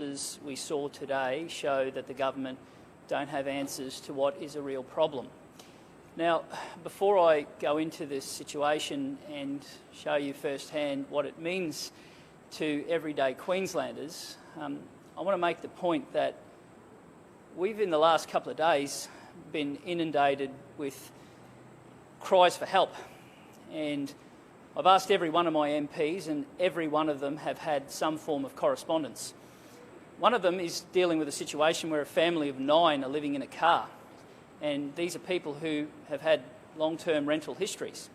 As we saw today show that the government don't have answers to what is a real problem. Now, before I go into this situation and show you firsthand what it means to everyday Queenslanders, I want to make the point that we've in the last couple of days been inundated with cries for help, and I've asked every one of my MPs and every one of them have had some form of correspondence. One of them is dealing with a situation where a family of 9 are living in a car, and these are people who have had long-term rental histories.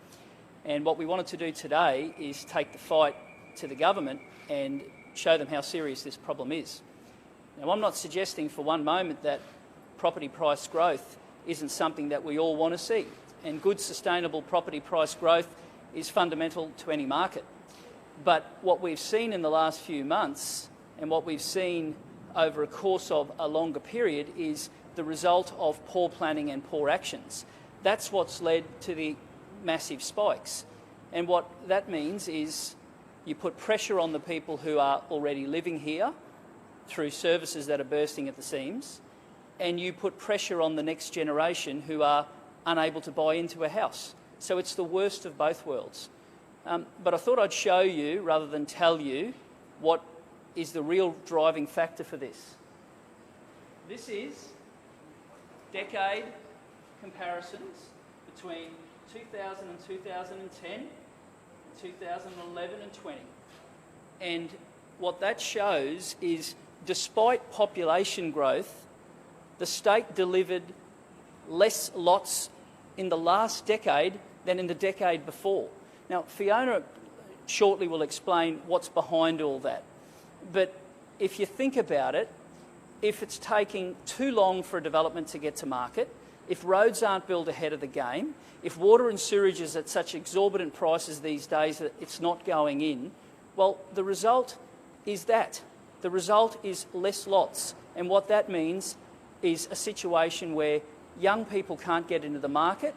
And what we wanted to do today is take the fight to the government and show them how serious this problem is. Now, I'm not suggesting for one moment that property price growth isn't something that we all want to see, and good sustainable property price growth is fundamental to any market. But what we've seen in the last few months and what we've seen over a course of a longer period is the result of poor planning and poor actions. That's what's led to the massive spikes. And what that means is you put pressure on the people who are already living here through services that are bursting at the seams, and you put pressure on the next generation who are unable to buy into a house. So it's the worst of both worlds. But I thought I'd show you, rather than tell you, what is the real driving factor for this. This is decade comparisons between 2000 and 2010, 2011 and 20. And what that shows is, despite population growth, the state delivered less lots in the last decade than in the decade before. Now, Fiona shortly will explain what's behind all that. But if you think about it, if it's taking too long for a development to get to market, if roads aren't built ahead of the game, if water and sewage is at such exorbitant prices these days that it's not going in, well, the result is that. The result is less lots. And what that means is a situation where young people can't get into the market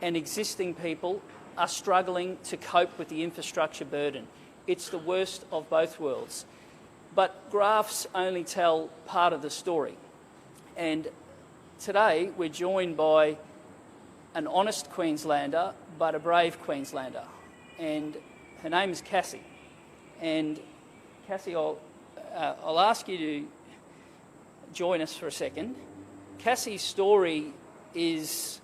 and existing people are struggling to cope with the infrastructure burden. It's the worst of both worlds. But graphs only tell part of the story. And today we're joined by an honest Queenslander, but a brave Queenslander. And her name is Cassie. And Cassie, I'll ask you to join us for a second. Cassie's story is,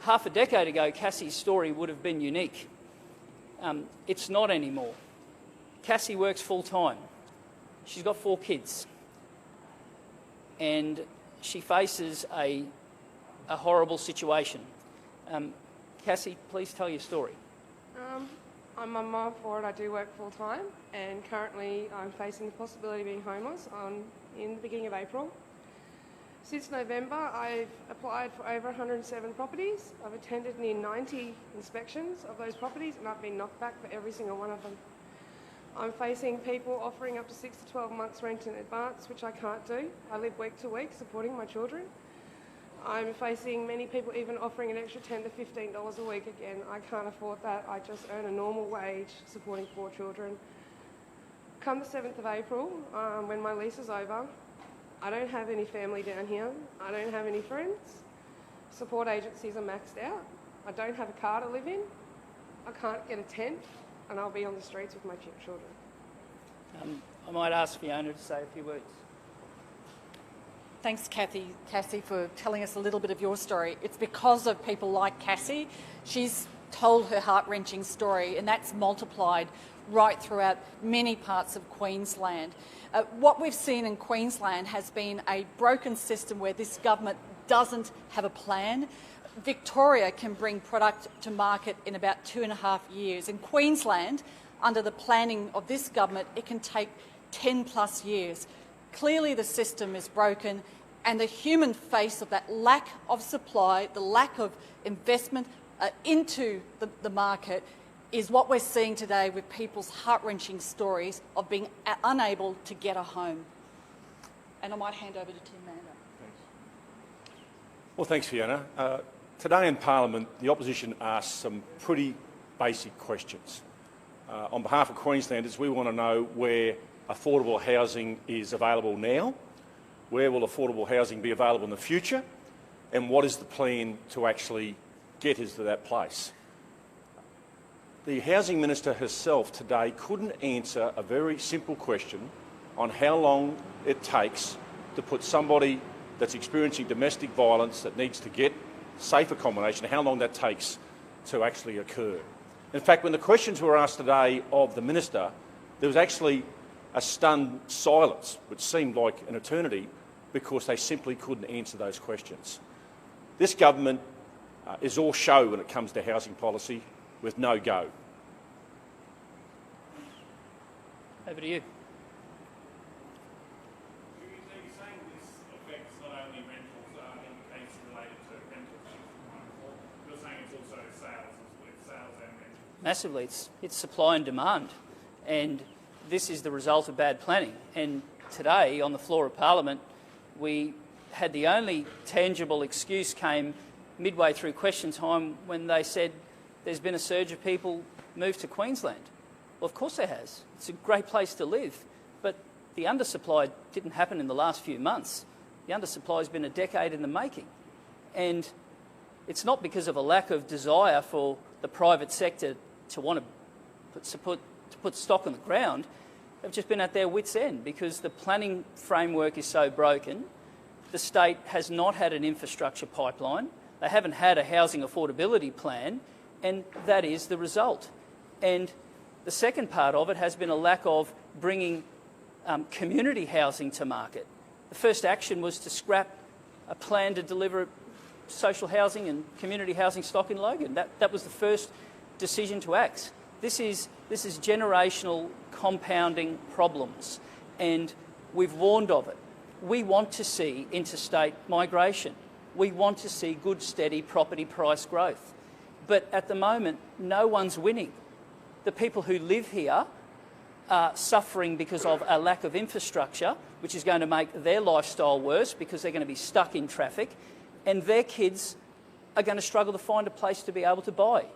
half a decade ago, Cassie's story would have been unique. It's not anymore. Cassie works full-time. She's got 4 kids. And she faces a horrible situation. Cassie, please tell your story. I'm a mum of 4 and I do work full-time, and currently I'm facing the possibility of being homeless in the beginning of April. Since November, I've applied for over 107 properties. I've attended near 90 inspections of those properties, and I've been knocked back for every single one of them. I'm facing people offering up to 6 to 12 months rent in advance, which I can't do. I live week to week supporting my children. I'm facing many people even offering an extra $10 to $15 a week. Again, I can't afford that. I just earn a normal wage supporting 4 children. Come the 7th of April, when my lease is over, I don't have any family down here. I don't have any friends. Support agencies are maxed out. I don't have a car to live in. I can't get a tent, and I'll be on the streets with my children. I might ask Fiona to say a few words. Thanks, Cassie, for telling us a little bit of your story. It's because of people like Cassie. She's told her heart-wrenching story, and that's multiplied right throughout many parts of Queensland. What we've seen in Queensland has been a broken system where this government doesn't have a plan. Victoria can bring product to market in about 2.5 years. In Queensland, under the planning of this government, it can take 10 plus years. Clearly the system is broken, and the human face of that lack of supply, the lack of investment into the market is what we're seeing today with people's heart-wrenching stories of being unable to get a home. And I might hand over to Tim Mander. Thanks. Well, thanks, Fiona. Today in Parliament, the opposition asked some pretty basic questions. On behalf of Queenslanders, we want to know where affordable housing is available now? Where will affordable housing be available in the future? And what is the plan to actually get us to that place? The Housing Minister herself today couldn't answer a very simple question on how long it takes to put somebody that's experiencing domestic violence that needs to get safe accommodation, how long that takes to actually occur. In fact, when the questions were asked today of the Minister, there was actually a stunned silence, which seemed like an eternity, because they simply couldn't answer those questions. This government is all show when it comes to housing policy, with no go. Over to you. You're saying this affects not only rentals in case related to rentals, you're saying it's also sales and rentals. Massively. It's supply and demand. And this is the result of bad planning. And today, on the floor of Parliament, we had the only tangible excuse came midway through question time when they said there's been a surge of people moved to Queensland. Well, of course there has. It's a great place to live. But the undersupply didn't happen in the last few months. The undersupply has been a decade in the making. And it's not because of a lack of desire for the private sector to want to put stock on the ground. They've just been at their wits' end because the planning framework is so broken. The state has not had an infrastructure pipeline. They haven't had a housing affordability plan, and that is the result. And the second part of it has been a lack of bringing community housing to market. The first action was to scrap a plan to deliver social housing and community housing stock in Logan. That was the first decision to act. This is generational compounding problems, and we've warned of it. We want to see interstate migration. We want to see good, steady property price growth. But at the moment, no one's winning. The people who live here are suffering because of a lack of infrastructure, which is going to make their lifestyle worse because they're going to be stuck in traffic, and their kids are going to struggle to find a place to be able to buy.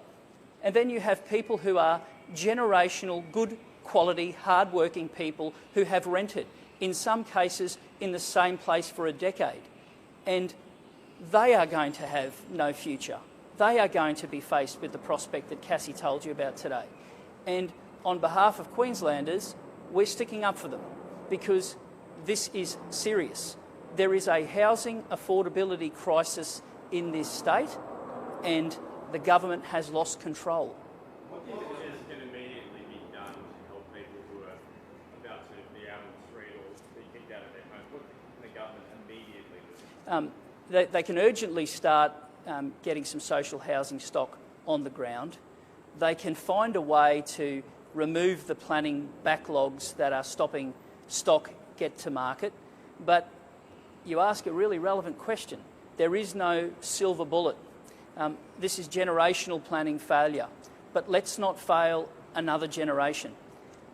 And then you have people who are generational, good quality, hard-working people who have rented, in some cases in the same place for a decade. And they are going to have no future. They are going to be faced with the prospect that Cassie told you about today. And on behalf of Queenslanders, we're sticking up for them because this is serious. There is a housing affordability crisis in this state, and the government has lost control. What measures can immediately be done to help people who are about to be out on the street or be kicked out of their homes? What can the government immediately do? They can urgently start getting some social housing stock on the ground. They can find a way to remove the planning backlogs that are stopping stock get to market. But you ask a really relevant question. There is no silver bullet. This is generational planning failure. But let's not fail another generation.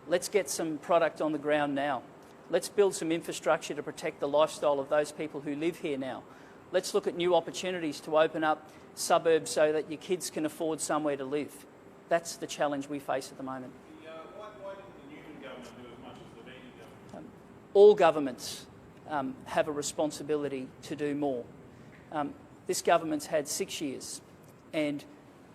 Let's get some product on the ground now. Let's build some infrastructure to protect the lifestyle of those people who live here now. Let's look at new opportunities to open up suburbs so that your kids can afford somewhere to live. That's the challenge we face at the moment. Why didn't the Newman government do as much as the Beattie government? All governments have a responsibility to do more. This government's had 6 years, and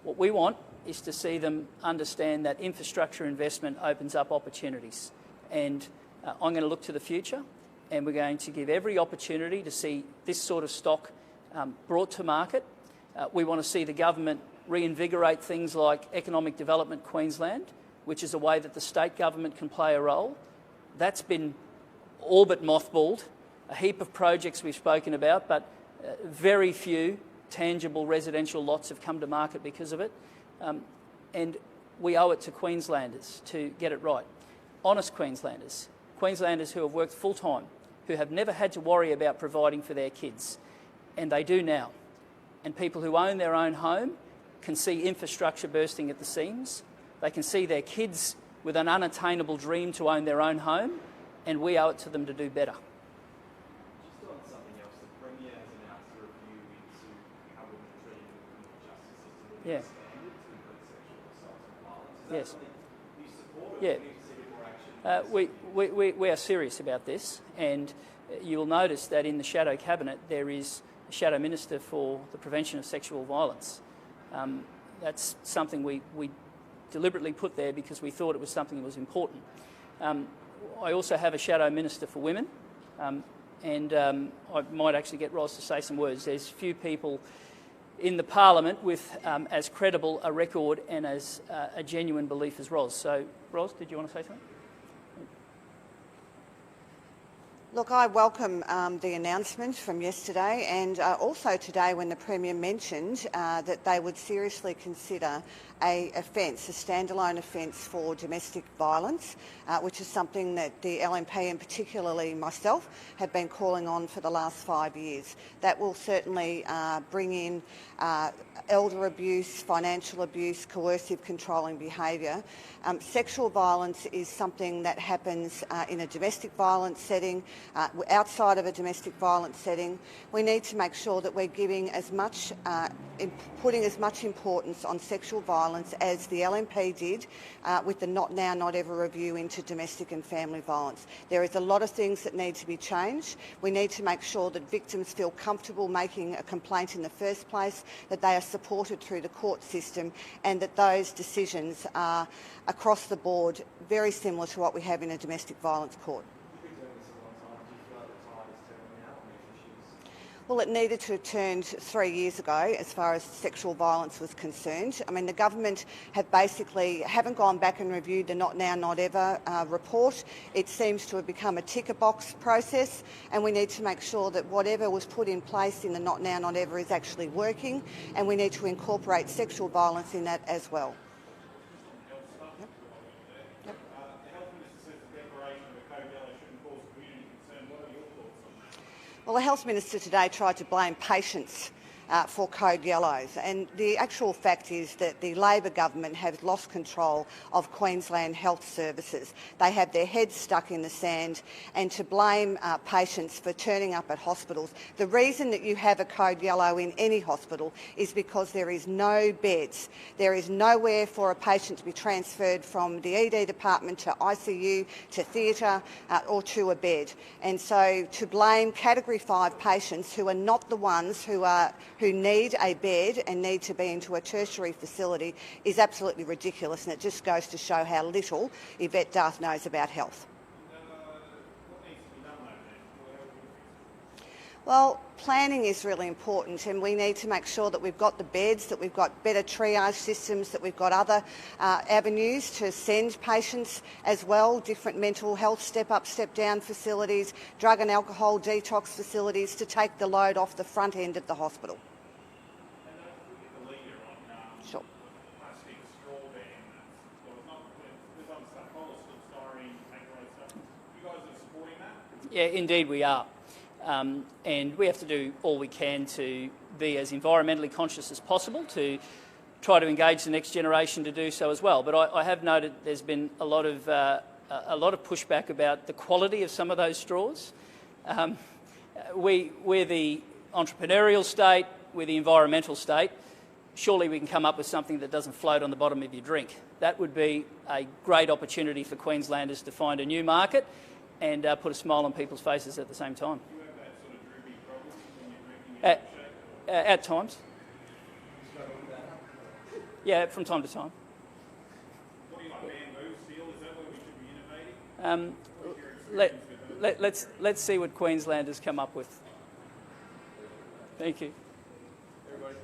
what we want is to see them understand that infrastructure investment opens up opportunities. And I'm going to look to the future, and we're going to give every opportunity to see this sort of stock brought to market. We want to see the government reinvigorate things like Economic Development Queensland, which is a way that the state government can play a role. That's been all but mothballed. A heap of projects we've spoken about, but very few tangible residential lots have come to market because of it. And we owe it to Queenslanders to get it right. Honest Queenslanders, Queenslanders who have worked full-time, who have never had to worry about providing for their kids, and they do now. And people who own their own home can see infrastructure bursting at the seams. They can see their kids with an unattainable dream to own their own home, and we owe it to them to do better. Just on something else, the Premier has announced a review into how we're treating the criminal justice system with Yeah. standards to include sexual assault and violence. Is that Yes. something you support, or Yeah. do you need to see a bit more action We are serious about this, and you will notice that in the shadow cabinet there is a shadow minister for the prevention of sexual violence. That's something we deliberately put there because we thought it was something that was important. I also have a shadow minister for women, and I might actually get Ros to say some words. There's few people in the parliament with as credible a record and as a genuine belief as Ros. So, Ros, did you want to say something? Look, I welcome the announcement from yesterday, and also today when the Premier mentioned that they would seriously consider a standalone offence for domestic violence, which is something that the LNP and particularly myself have been calling on for the last 5 years. That will certainly bring in elder abuse, financial abuse, coercive controlling behaviour. Sexual violence is something that happens in a domestic violence setting, outside of a domestic violence setting. We need to make sure that we're giving putting as much importance on sexual violence as the LNP did with the Not Now, Not Ever review into domestic and family violence. There is a lot of things that need to be changed. We need to make sure that victims feel comfortable making a complaint in the first place, that they are supported through the court system, and that those decisions are across the board very similar to what we have in a domestic violence court. Well, it needed to have turned 3 years ago as far as sexual violence was concerned. I mean, the government haven't gone back and reviewed the Not Now, Not Ever report. It seems to have become a ticker box process, and we need to make sure that whatever was put in place in the Not Now, Not Ever is actually working, and we need to incorporate sexual violence in that as well. Well, the Health Minister today tried to blame patients for code yellows, and the actual fact is that the Labor government has lost control of Queensland Health Services. They have their heads stuck in the sand, and to blame patients for turning up at hospitals. The reason that you have a code yellow in any hospital is because there is no beds. There is nowhere for a patient to be transferred from the ED department to ICU, to theatre or to a bed. And so to blame Category 5 patients who are not the ones who need a bed and need to be into a tertiary facility is absolutely ridiculous, and it just goes to show how little Yvette D'Arth knows about health. Well, planning is really important, and we need to make sure that we've got the beds, that we've got better triage systems, that we've got other avenues to send patients as well, different mental health step-up, step-down facilities, drug and alcohol detox facilities to take the load off the front end of the hospital. Sure. Yeah, indeed we are. And we have to do all we can to be as environmentally conscious as possible, to try to engage the next generation to do so as well. But I have noted there's been a lot of pushback about the quality of some of those straws. We're the entrepreneurial state, we're the environmental state. Surely we can come up with something that doesn't float on the bottom of your drink. That would be a great opportunity for Queenslanders to find a new market and put a smile on people's faces at the same time. At times. Yeah, from time to time. What do you like, bamboo, steel? Is that where we should be innovating? Let's see what Queenslanders come up with. Thank you. Everybody.